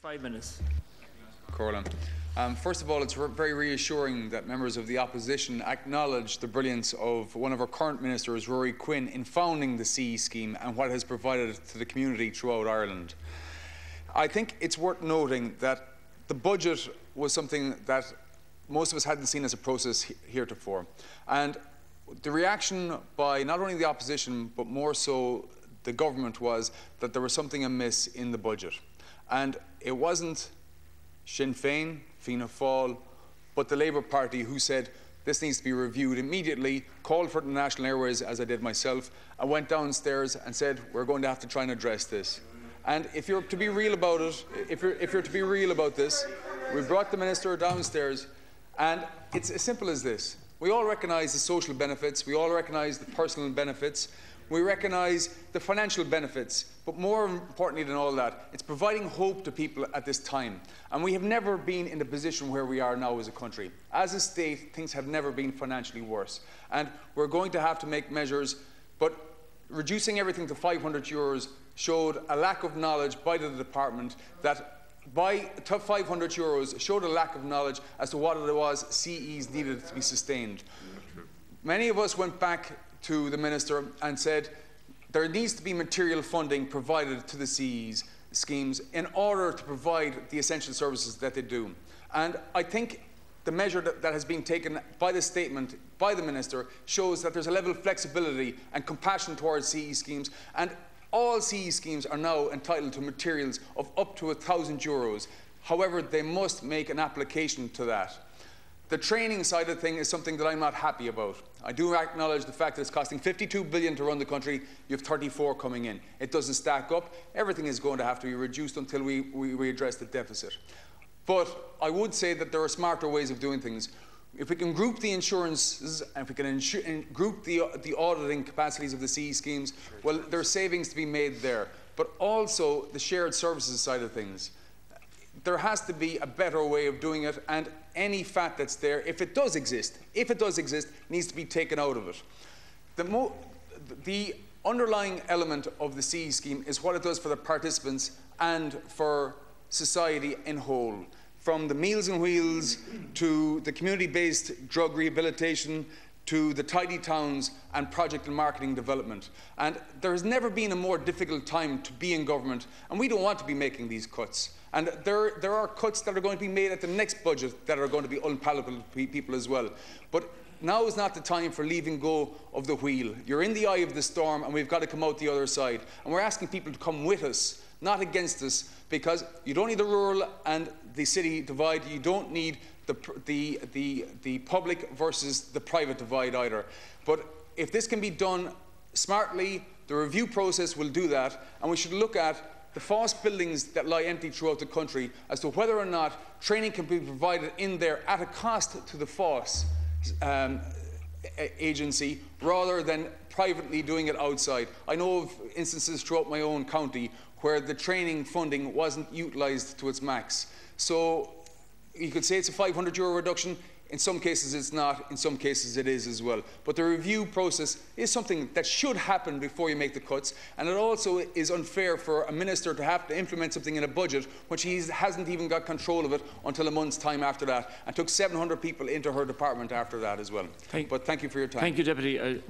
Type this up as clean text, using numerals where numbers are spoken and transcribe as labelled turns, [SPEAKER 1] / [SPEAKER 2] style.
[SPEAKER 1] 5 minutes.
[SPEAKER 2] Corlin. First of all, it's very reassuring that members of the opposition acknowledge the brilliance of one of our current ministers, Ruairi Quinn, in founding the CE scheme and what it has provided to the community throughout Ireland. I think it's worth noting that the budget was something that most of us hadn't seen as a process heretofore. And the reaction by not only the opposition, but more so the government, was that there was something amiss in the budget. And it wasn't Sinn Féin, Fianna Fáil, but the Labour Party who said this needs to be reviewed immediately, called for it in the National Airways, as I did myself, and went downstairs and said, we're going to have to try and address this. And if you're to be real about it, if you're to be real about this, we brought the Minister downstairs, and it's as simple as this. We all recognise the social benefits, we all recognise the personal benefits, we recognise the financial benefits, but more importantly than all that, it's providing hope to people at this time. And we have never been in the position where we are now as a country. As a state, things have never been financially worse. And we're going to have to make measures, but reducing everything to €500 showed a lack of knowledge by the department that €500 showed a lack of knowledge as to what it was CEs needed to be sustained. Many of us went back to the Minister and said there needs to be material funding provided to the CEs schemes in order to provide the essential services that they do. And I think the measure that has been taken by the statement by the Minister shows that there's a level of flexibility and compassion towards CE schemes, and all CE schemes are now entitled to materials of up to €1,000. However, they must make an application to that. The training side of things is something that I'm not happy about. I do acknowledge the fact that it's costing $52 billion to run the country. You have 34 coming in. It doesn't stack up. Everything is going to have to be reduced until we address the deficit. But I would say that there are smarter ways of doing things. If we can group the insurances and if we can group the auditing capacities of the CE schemes, well, there are savings to be made there. But also the shared services side of things. There has to be a better way of doing it, and any fat that's there, if it does exist, needs to be taken out of it. The underlying element of the CE scheme is what it does for the participants and for society in whole. From the Meals on Wheels to the community-based drug rehabilitation to the tidy towns and project and marketing development. And there has never been a more difficult time to be in government, and we don't want to be making these cuts. And there are cuts that are going to be made at the next budget that are going to be unpalatable to people as well. But now is not the time for leaving go of the wheel. You're in the eye of the storm, and we've got to come out the other side. And we're asking people to come with us, not against us, because you don't need the rural and the city divide. You don't need the public versus the private divide either. But if this can be done smartly, the review process will do that, and we should look at the FÁS buildings that lie empty throughout the country as to whether or not training can be provided in there at a cost to the FÁS agency rather than privately doing it outside. I know of instances throughout my own county where the training funding wasn't utilised to its max. So you could say it's a €500 reduction. In some cases it's not, in some cases it is as well. But the review process is something that should happen before you make the cuts, and it also is unfair for a minister to have to implement something in a budget which he hasn't even got control of it until a month's time after that, and took 700 people into her department after that as well. Thank you for your time.
[SPEAKER 1] Thank you, Deputy.